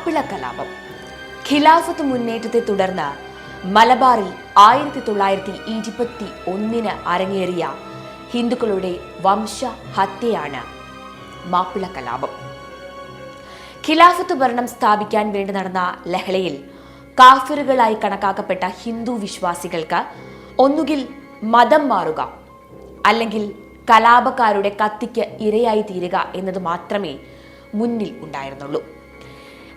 മാപ്പിള കലാപം. ഖിലാഫത്ത് മുന്നേറ്റത്തെ തുടർന്ന് മലബാറിൽ 1921 അരങ്ങേറിയ ഹിന്ദുക്കളുടെ വംശഹത്യയാണ് മാപ്പിള കലാപം. ഖിലാഫത്ത് ഭരണം സ്ഥാപിക്കാൻ വേണ്ടി നടന്ന ലഹളയിൽ കാഫിറുകളായി കണക്കാക്കപ്പെട്ട ഹിന്ദു വിശ്വാസികൾക്ക് ഒന്നുകിൽ മതം മാറുക, അല്ലെങ്കിൽ കലാപക്കാരുടെ കത്തിക്ക് ഇരയായി തീരുക എന്നത് മാത്രമേ മുന്നിൽ ഉണ്ടായിരുന്നുള്ളൂ.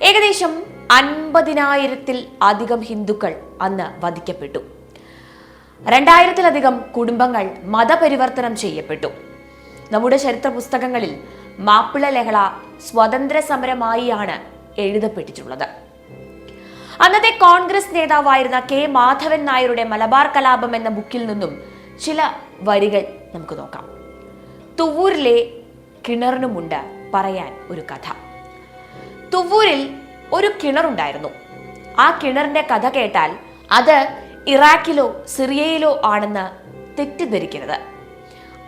ഏകദേശം 50,000-ൽ അധികം ഹിന്ദുക്കൾ അന്ന് വധിക്കപ്പെട്ടു. 2000-ലധികം കുടുംബങ്ങൾ മതപരിവർത്തനം ചെയ്യപ്പെട്ടു. നമ്മുടെ ചരിത്ര പുസ്തകങ്ങളിൽ മാപ്പിള ലഹള സ്വതന്ത്ര സമരമായിയാണ് എഴുതപ്പെട്ടിട്ടുള്ളത്. അന്നത്തെ കോൺഗ്രസ് നേതാവായിരുന്ന കെ മാധവൻ നായരുടെ മലബാർ കലാപം എന്ന ബുക്കിൽ നിന്നും ചില വരികൾ നമുക്ക് നോക്കാം. തുവ്വൂരിലെ കിണറിനുമുണ്ട് പറയാൻ ഒരു കഥ. തുവ്വൂരിൽ ഒരു കിണറുണ്ടായിരുന്നു. ആ കിണറിന്റെ കഥ കേട്ടാൽ അത് ഇറാഖിലോ സിറിയയിലോ ആണെന്ന് തെറ്റിദ്ധരിക്കരുത്.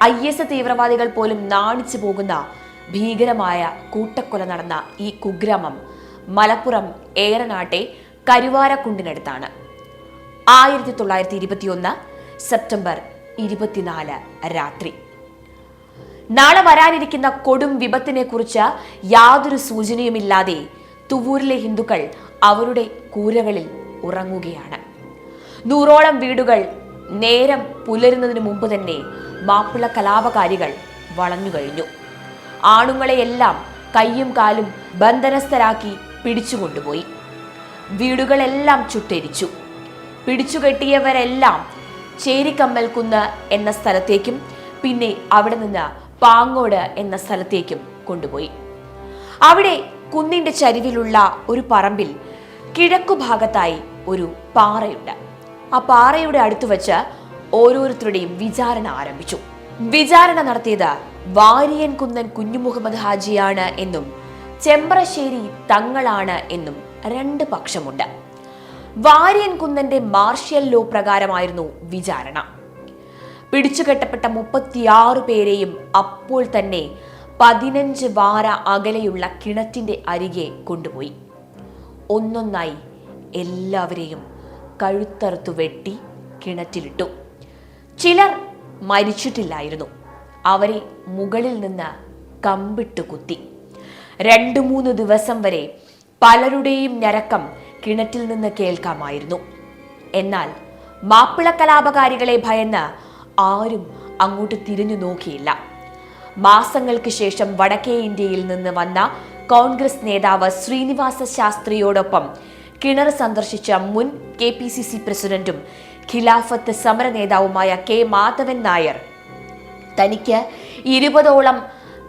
IS തീവ്രവാദികൾ പോലും നാണിച്ചു പോകുന്ന ഭീകരമായ കൂട്ടക്കൊല നടന്ന ഈ കുഗ്രാമം മലപ്പുറം ഏറനാട്ടെ കരുവാരക്കുണ്ടിനടുത്താണ്. 1921 സെപ്റ്റംബർ 24 രാത്രി. നാളെ വരാനിരിക്കുന്ന കൊടും വിപത്തിനെ കുറിച്ച് യാതൊരു സൂചനയുമില്ലാതെ തുവൂരിലെ ഹിന്ദുക്കൾ അവരുടെ കൂരകളിൽ ഉറങ്ങുകയാണ്. 100ഓളം വീടുകൾ നേരം പുലരുന്നതിന് മുമ്പ് തന്നെ മാപ്പിള കലാപകാരികൾ വളഞ്ഞു കഴിഞ്ഞു. ആണുങ്ങളെയെല്ലാം കയ്യും കാലും ബന്ധനസ്ഥരാക്കി പിടിച്ചുകൊണ്ടുപോയി. വീടുകളെല്ലാം ചുട്ടെരിച്ചു. പിടിച്ചുകെട്ടിയവരെല്ലാം ചേരിക്കമ്മൽ കുന്ന് എന്ന സ്ഥലത്തേക്കും പിന്നെ അവിടെ നിന്ന് പാങ്ങോട് എന്ന സ്ഥലത്തേക്കും കൊണ്ടുപോയി. അവിടെ കുന്നിന്റെ ചരിവിലുള്ള ഒരു പറമ്പിൽ കിഴക്കുഭാഗത്തായി ഒരു പാറയുണ്ട്. ആ പാറയുടെ അടുത്ത് വെച്ച് ഓരോരുത്തരുടെയും വിചാരണ ആരംഭിച്ചു. വിചാരണ നടത്തിയത് വാരിയൻ കുന്നൻ കുഞ്ഞുമുഹമ്മദ് ഹാജിയാണ് എന്നും ചെമ്പ്രശ്ശേരി തങ്ങളാണ് എന്നും 2 പക്ഷമുണ്ട്. വാരിയൻ കുന്നന്റെ മാർഷ്യൽ ലോ പ്രകാരമായിരുന്നു വിചാരണ. പിടിച്ചുകെട്ടപ്പെട്ട 36 പേരെയും അപ്പോൾ തന്നെ 15 വാര അകലെയുള്ള കിണറ്റിന്റെ അരികെ കൊണ്ടുപോയി. ഒന്നൊന്നായി എല്ലാവരെയും കഴുത്തറുത്തു വെട്ടി കിണറ്റിലിട്ടു. ചിലർ മരിച്ചിട്ടില്ലായിരുന്നു. അവരെ മുകളിൽ നിന്ന് കമ്പിട്ട് കുത്തി. 2-3 ദിവസം വരെ പലരുടെയും ഞരക്കം കിണറ്റിൽ നിന്ന് കേൾക്കാമായിരുന്നു. എന്നാൽ മാപ്പിള കലാപകാരികളെ ഭയന്ന് ആരും അങ്ങോട്ട് തിരിഞ്ഞു നോക്കിയില്ല. മാസങ്ങൾക്ക് ശേഷം വടക്കേ ഇന്ത്യയിൽ നിന്ന് വന്ന കോൺഗ്രസ് നേതാവ് ശ്രീനിവാസ ശാസ്ത്രിയോടൊപ്പം കിണർ സന്ദർശിച്ച മുൻ KPCC പ്രസിഡന്റും ഖിലാഫത്ത് സമര നേതാവുമായ കെ മാധവൻ നായർ തനിക്ക് 20ഓളം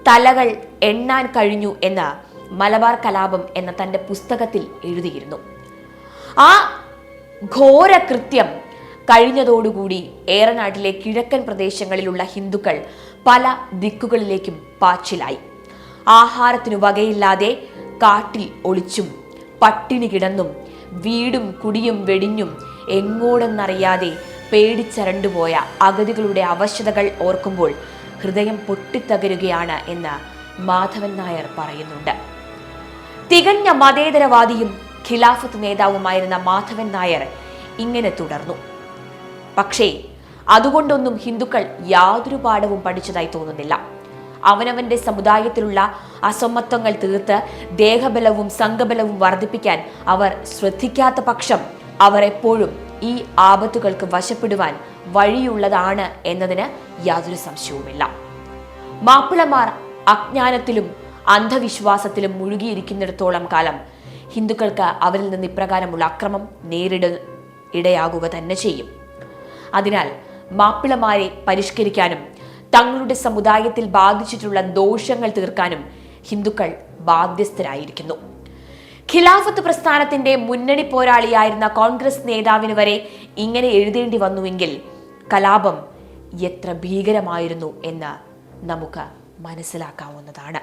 തലകൾ എണ്ണാൻ കഴിഞ്ഞു എന്ന് മലബാർ കലാപം എന്ന തന്റെ പുസ്തകത്തിൽ എഴുതിയിരുന്നു. ആ ഘോര കൃത്യം കഴിഞ്ഞതോടുകൂടി ഏറനാട്ടിലെ കിഴക്കൻ പ്രദേശങ്ങളിലുള്ള ഹിന്ദുക്കൾ പല ദിക്കുകളിലേക്കും പാച്ചിലായി. ആഹാരത്തിനു വകയില്ലാതെ കാട്ടിൽ ഒളിച്ചും പട്ടിണി കിടന്നും വീടും കുടിയും വെടിഞ്ഞും എങ്ങോടെന്നറിയാതെ പേടിച്ചരണ്ടുപോയ അഗതികളുടെ അവശതകൾ ഓർക്കുമ്പോൾ ഹൃദയം പൊട്ടിത്തകരുകയാണ് എന്ന് മാധവൻ നായർ പറയുന്നുണ്ട്. തികഞ്ഞ മതേതരവാദിയും ഖിലാഫത്ത് നേതാവുമായിരുന്ന മാധവൻ നായർ ഇങ്ങനെ തുടർന്നു. പക്ഷേ അതുകൊണ്ടൊന്നും ഹിന്ദുക്കൾ യാതൊരു പാഠവും പഠിച്ചതായി തോന്നുന്നില്ല. അവനവന്റെ സമുദായത്തിലുള്ള അസമത്വങ്ങൾ തീർത്ത് ദേഹബലവും സംഘബലവും വർദ്ധിപ്പിക്കാൻ അവർ ശ്രദ്ധിക്കാത്ത പക്ഷം അവർ എപ്പോഴും ഈ ആപത്തുകൾക്ക് വശപ്പെടുവാൻ വഴിയുള്ളതാണ് എന്നതിന് യാതൊരു സംശയവുമില്ല. മാപ്പിളമാർ അജ്ഞാനത്തിലും അന്ധവിശ്വാസത്തിലും മുഴുകിയിരിക്കുന്നിടത്തോളം കാലം ഹിന്ദുക്കൾക്ക് അവരിൽ നിന്ന് ഇപ്രകാരമുള്ള അക്രമം ഇടയാകുക തന്നെ ചെയ്യും. അതിനാൽ മാപ്പിളമാരെ പരിഷ്കരിക്കാനും തങ്ങളുടെ സമുദായത്തിൽ ബാധിച്ചിട്ടുള്ള ദോഷങ്ങൾ തീർക്കാനും ഹിന്ദുക്കൾ ബാധ്യസ്ഥരായിരിക്കുന്നു. ഖിലാഫത്ത് പ്രസ്ഥാനത്തിന്റെ മുന്നണി പോരാളിയായിരുന്ന കോൺഗ്രസ് നേതാവിന് വരെ ഇങ്ങനെ എഴുതേണ്ടി വന്നുവെങ്കിൽ കലാപം എത്ര ഭീകരമായിരുന്നു എന്ന് നമുക്ക് മനസ്സിലാക്കാവുന്നതാണ്.